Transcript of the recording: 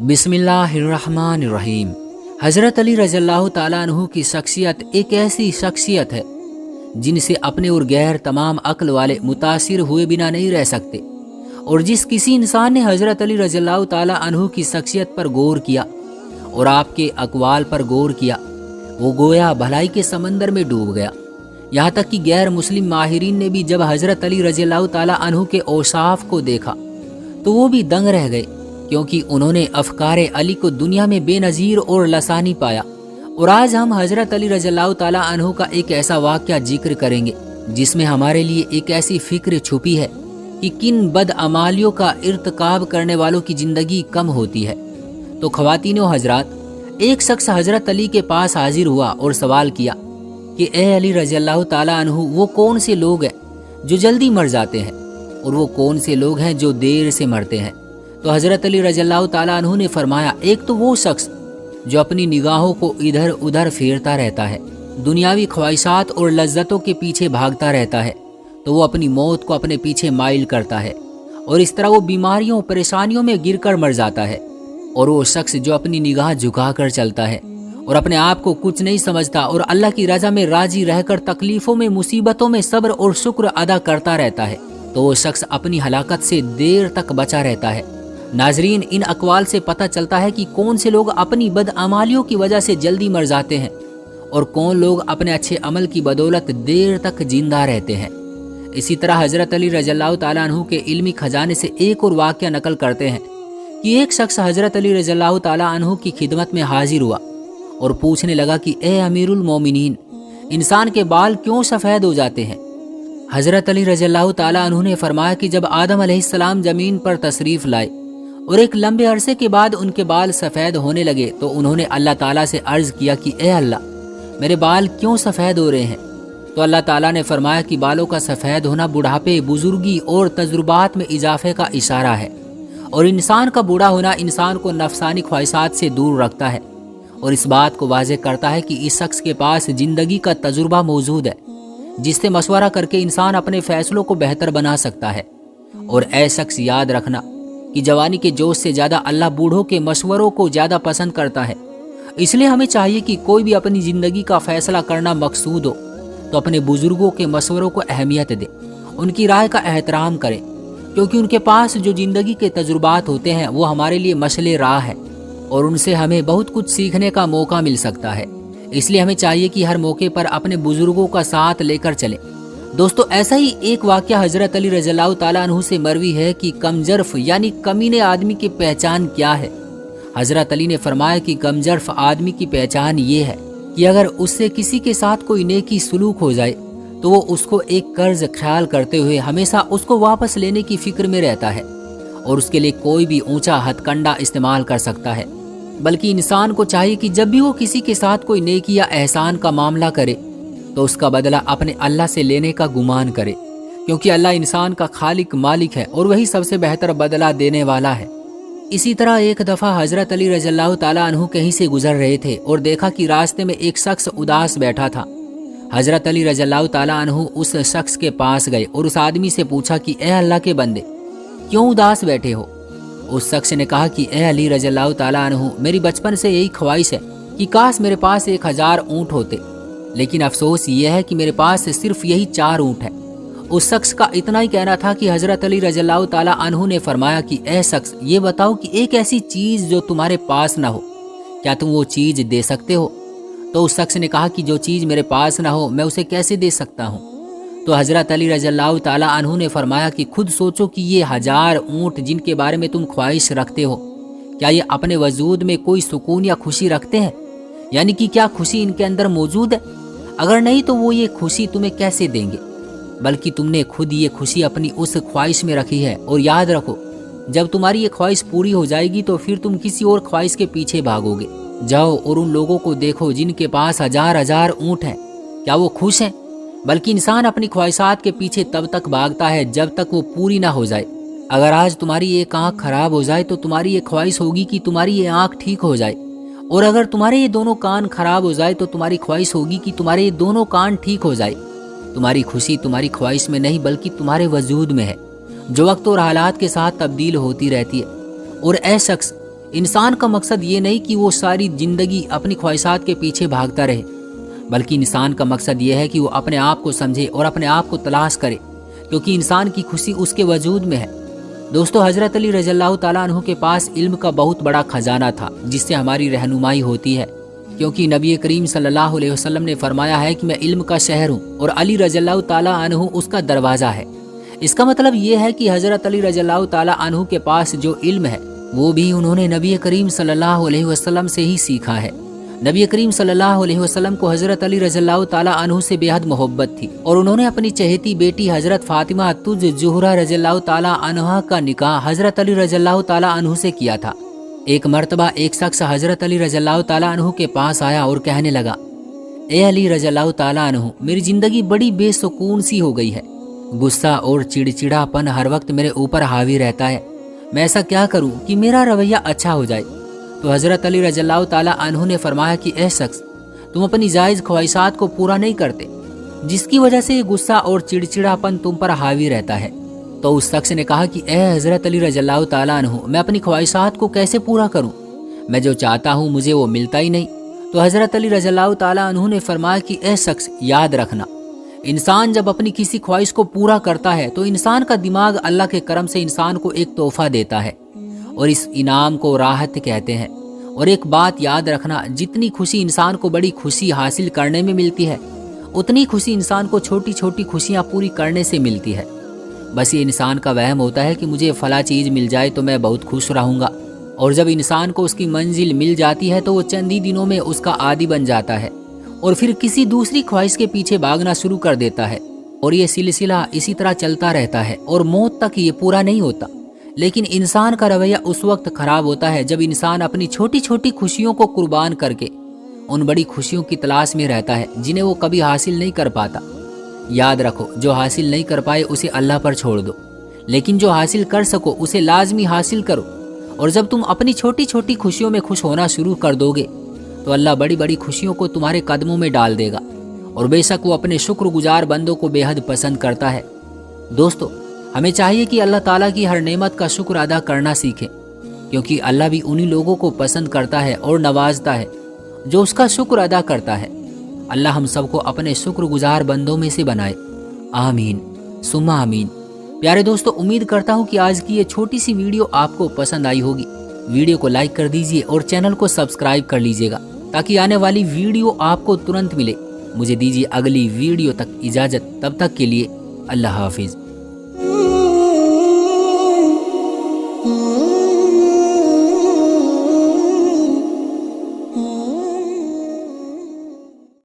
बिस्मिल्लाहिर्रहमानिर्रहीम। हज़रत अली रज़ियल्लाहु ताला अन्हु की शख्सियत एक ऐसी शख्सियत है जिनसे अपने और गैर तमाम अक्ल वाले मुतासिर हुए बिना नहीं रह सकते। और जिस किसी इंसान ने हज़रत अली रज़ियल्लाहु ताला अन्हु की शख्सियत पर गौर किया और आपके अक़वाल पर गौर किया, वो गोया भलाई के समंदर में डूब गया। यहाँ तक कि गैर मुस्लिम माहिरीन ने भी जब हज़रत अली रज़ियल्लाहु ताला अन्हु के औसाफ को देखा तो वो भी दंग रह गए, क्योंकि उन्होंने अफकारे अली को दुनिया में बेनज़ीर और लसानी पाया। और आज हम हज़रत अली रज़ियल्लाहु ताला अन्हु का एक ऐसा वाक़या जिक्र करेंगे जिसमें हमारे लिए एक ऐसी फ़िक्र छुपी है कि किन बदअमालियों का इर्तिकाब करने वालों की ज़िंदगी कम होती है। तो ख़वातीन व हज़रात, एक शख्स हज़रत अली के पास हाजिर हुआ और सवाल किया कि ए अली रज़ियल्लाहु ताला अन्हु, वो कौन से लोग हैं जो जल्दी मर जाते हैं और वो कौन से लोग हैं जो देर से मरते हैं। तो हज़रत अली रज़ियल्लाहु ताला अन्हु ने फरमाया, एक तो वो शख्स जो अपनी निगाहों को इधर उधर फेरता रहता है, दुनियावी ख्वाहिशात और लज्जतों के पीछे भागता रहता है, तो वो अपनी मौत को अपने पीछे माइल करता है और इस तरह वो बीमारियों परेशानियों में गिरकर मर जाता है। और वो शख्स जो अपनी निगाह झुका कर चलता है और अपने आप को कुछ नहीं समझता और अल्लाह की रज़ा में राजी रहकर तकलीफ़ों में मुसीबतों में सब्र और शुक्र अदा करता रहता है, तो वो शख्स अपनी हलाकत से देर तक बचा रहता है। नाजरीन, इन अक़वाल से पता चलता है कि कौन से लोग अपनी बदअमालियों की वजह से जल्दी मर जाते हैं और कौन लोग अपने अच्छे अमल की बदौलत देर तक जिंदा रहते हैं। इसी तरह हज़रत अली रज़ियल्लाहु ताला अन्हु के इल्मी खजाने से एक और वाक़या नकल करते हैं कि एक शख्स हज़रत अली रज़ियल्लाहु ताला अन्हु की खिदमत में हाजिर हुआ और पूछने लगा कि ए अमीरुल मोमिनीन, इंसान के बाल क्यों सफ़ेद हो जाते हैं। हज़रत अली रज़ियल्लाहु ताला अन्हु ने फरमाया कि जब आदम अलैहिस्सलाम ज़मीन पर तशरीफ़ लाए और एक लंबे अरसे के बाद उनके बाल सफ़ेद होने लगे तो उन्होंने अल्लाह ताला से अर्ज़ किया कि ए अल्लाह, मेरे बाल क्यों सफ़ेद हो रहे हैं। तो अल्लाह ताला ने फरमाया कि बालों का सफ़ेद होना बुढ़ापे, बुजुर्गी और तजुर्बात में इजाफे का इशारा है, और इंसान का बूढ़ा होना इंसान को नफसानी ख्वाहिशात से दूर रखता है और इस बात को वाज़ेह करता है कि इस शख्स के पास ज़िंदगी का तजुर्बा मौजूद है जिससे मशवरा करके इंसान अपने फ़ैसलों को बेहतर बना सकता है। और ऐ शख्स, याद रखना कि जवानी के जोश से ज़्यादा अल्लाह बूढ़ों के मशवरों को ज़्यादा पसंद करता है। इसलिए हमें चाहिए कि कोई भी अपनी ज़िंदगी का फ़ैसला करना मकसूद हो तो अपने बुज़ुर्गों के मशवरों को अहमियत दे, उनकी राय का एहतराम करें, क्योंकि उनके पास जो ज़िंदगी के तजुर्बात होते हैं वो हमारे लिए मशले राह है और उनसे हमें बहुत कुछ सीखने का मौका मिल सकता है। इसलिए हमें चाहिए कि हर मौके पर अपने बुज़ुर्गों का साथ लेकर चलें। दोस्तों, ऐसा ही एक वाक़या हज़रत अली रज़ियल्लाहु ताला अन्हु से मरवी है कि कमजर्फ यानी कमीने आदमी की पहचान क्या है। हज़रत अली ने फरमाया कि कमजर्फ आदमी की पहचान ये है कि अगर उससे किसी के साथ कोई नेकी सुलूक हो जाए तो वो उसको एक कर्ज ख्याल करते हुए हमेशा उसको वापस लेने की फ़िक्र में रहता है और उसके लिए कोई भी ऊंचा हथकंडा इस्तेमाल कर सकता है। बल्कि इंसान को चाहिए कि जब भी वो किसी के साथ कोई नेकी या एहसान का मामला करे तो उसका बदला अपने अल्लाह से लेने का गुमान करे, क्योंकि अल्लाह इंसान का खालिक मालिक है और वही सबसे बेहतर बदला देने वाला है। इसी तरह एक दफ़ा हज़रत अली रज़ियल्लाहु ताला अन्हु कहीं से गुजर रहे थे और देखा कि रास्ते में एक शख्स उदास बैठा था। हज़रत अली रज़ियल्लाहु ताला अन्हु उस शख्स के पास गए और उस आदमी से पूछा कि ए अल्लाह के बंदे, क्यों उदास बैठे हो। उस शख्स ने कहा कि ए अली रज़ियल्लाहु ताला अन्हु, मेरी बचपन से यही ख्वाहिश है कि काश मेरे पास 1000 ऊँट होते, लेकिन अफसोस ये है कि मेरे पास सिर्फ यही 4 ऊँट है। उस शख्स का इतना ही कहना था कि हज़रत अली रज़ियल्लाहु ताला अन्हु ने फरमाया कि ए शख्स, ये बताओ कि एक ऐसी चीज़ जो तुम्हारे पास ना हो, क्या तुम वो चीज़ दे सकते हो। तो उस शख्स ने कहा कि जो चीज़ मेरे पास ना हो मैं उसे कैसे दे सकता हूँ। तो हज़रत अली रज़ियल्लाहु ताला अन्हु ने फरमाया कि खुद सोचो कि ये 1000 ऊँट जिनके बारे में तुम ख्वाहिश रखते हो, क्या ये अपने वजूद में कोई सुकून या खुशी रखते हैं, यानी कि क्या खुशी इनके अंदर मौजूद है। अगर नहीं तो वो ये खुशी तुम्हें कैसे देंगे, बल्कि तुमने खुद ये खुशी अपनी उस ख्वाहिश में रखी है। और याद रखो, जब तुम्हारी ये ख्वाहिश पूरी हो जाएगी तो फिर तुम किसी और ख्वाहिश के पीछे भागोगे। जाओ और उन लोगों को देखो जिनके पास 1000 ऊँट हैं, क्या वो खुश हैं। बल्कि इंसान अपनी ख्वाहिशात के पीछे तब तक भागता है जब तक वो पूरी ना हो जाए। अगर आज तुम्हारी एक आँख खराब हो जाए तो तुम्हारी ये ख्वाहिश होगी कि तुम्हारी ये आँख ठीक हो जाए, और अगर तुम्हारे ये दोनों कान खराब हो जाए तो तुम्हारी ख्वाहिश होगी कि तुम्हारे ये दोनों कान ठीक हो जाए। तुम्हारी खुशी तुम्हारी ख्वाहिश में नहीं बल्कि तुम्हारे वजूद में है, जो वक्त और हालात के साथ तब्दील होती रहती है। और ऐ शख्स, इंसान का मकसद ये नहीं कि वो सारी जिंदगी अपनी ख्वाहिशात के पीछे भागता रहे, बल्कि इंसान का मकसद ये है कि वो अपने आप को समझे और अपने आप को तलाश करे, क्योंकि इंसान की खुशी उसके वजूद में है। दोस्तों, हज़रत अली रज़ियल्लाहु ताला अन्हु के पास इल्म का बहुत बड़ा खजाना था, जिससे हमारी रहनुमाई होती है, क्योंकि नबी करीम सल्लल्लाहु अलैहि वसल्लम ने फरमाया है कि मैं इल्म का शहर हूँ और अली रज़ियल्लाहु ताला अन्हु उसका दरवाज़ा है। इसका मतलब ये है कि हज़रत अली रज़ियल्लाहु ताला अन्हु के पास जो इल्म है वो भी उन्होंने नबी करीम सल्लल्लाहु अलैहि वसल्लम से ही सीखा है। नबी करीम सल्लल्लाहु अलैहि वसल्लम को हज़रत अली रज़ियल्लाहु ताला अन्हु से बेहद मोहब्बत थी और उन्होंने अपनी चहेती बेटी हज़रत फातिमा तुज ज़ुहरा रज़ियल्लाहु ताला अन्हा का निकाह हज़रत अली रज़ियल्लाहु ताला अन्हु से किया था। एक मर्तबा एक शख्स हज़रत अली रज़ियल्लाहु ताला अन्हु के पास आया और कहने लगा, ए अली रज़ियल्लाहु ताला अन्हु, मेरी ज़िंदगी बड़ी बेसुकून सी हो गई है। गुस्सा और चिड़चिड़ापन हर वक्त मेरे ऊपर हावी रहता है। मैं ऐसा क्या करूं कि मेरा रवैया अच्छा हो जाए? तो हज़रत अली रज़ियल्लाहु ताला अन्हु ने फरमाया कि ए शख्स, तुम अपनी जायज़ ख्वाहिशात को पूरा नहीं करते, जिसकी वजह से ये गुस्सा और चिड़चिड़ापन तुम पर हावी रहता है। तो उस शख्स ने कहा कि ए हज़रत अली रज़ियल्लाहु ताला अन्हु, मैं अपनी ख्वाहिशात को कैसे पूरा करूं? मैं जो चाहता हूं मुझे वो मिलता ही नहीं। तो हज़रत अली रज़ियल्लाहु ताला अन्हु ने फरमाया कि ए शख्स, याद रखना, इंसान जब अपनी किसी ख्वाहिश को पूरा करता है तो इंसान का दिमाग अल्लाह के करम से इंसान को एक तोहफा देता है और इस इनाम को राहत कहते हैं। और एक बात याद रखना, जितनी खुशी इंसान को बड़ी खुशी हासिल करने में मिलती है, उतनी खुशी इंसान को छोटी छोटी खुशियाँ पूरी करने से मिलती है। बस ये इंसान का वहम होता है कि मुझे फला चीज़ मिल जाए तो मैं बहुत खुश रहूँगा, और जब इंसान को उसकी मंजिल मिल जाती है तो वो चंद ही दिनों में उसका आदी बन जाता है और फिर किसी दूसरी ख्वाहिश के पीछे भागना शुरू कर देता है। और ये सिलसिला इसी तरह चलता रहता है और मौत तक ये पूरा नहीं होता। लेकिन इंसान का रवैया उस वक्त खराब होता है जब इंसान अपनी छोटी छोटी खुशियों को कुर्बान करके उन बड़ी खुशियों की तलाश में रहता है जिन्हें वो कभी हासिल नहीं कर पाता। याद रखो, जो हासिल नहीं कर पाए उसे अल्लाह पर छोड़ दो, लेकिन जो हासिल कर सको उसे लाजमी हासिल करो। और जब तुम अपनी छोटी छोटी खुशियों में खुश होना शुरू कर दोगे तो अल्लाह बड़ी बड़ी खुशियों को तुम्हारे कदमों में डाल देगा, और बेशक वो अपने शुक्रगुजार बंदों को बेहद पसंद करता है। दोस्तों, हमें चाहिए कि अल्लाह ताला की हर नेमत का शुक्र अदा करना सीखें, क्योंकि अल्लाह भी उन्हीं लोगों को पसंद करता है और नवाजता है जो उसका शुक्र अदा करता है। अल्लाह हम सबको अपने शुक्रगुजार बंदों में से बनाए। आमीन सुम्मा आमीन। प्यारे दोस्तों, उम्मीद करता हूँ कि आज की ये छोटी सी वीडियो आपको पसंद आई होगी। वीडियो को लाइक कर दीजिए और चैनल को सब्सक्राइब कर लीजिएगा ताकि आने वाली वीडियो आपको तुरंत मिले। मुझे दीजिए अगली वीडियो तक इजाज़त, तब तक के लिए अल्लाह हाफिज़।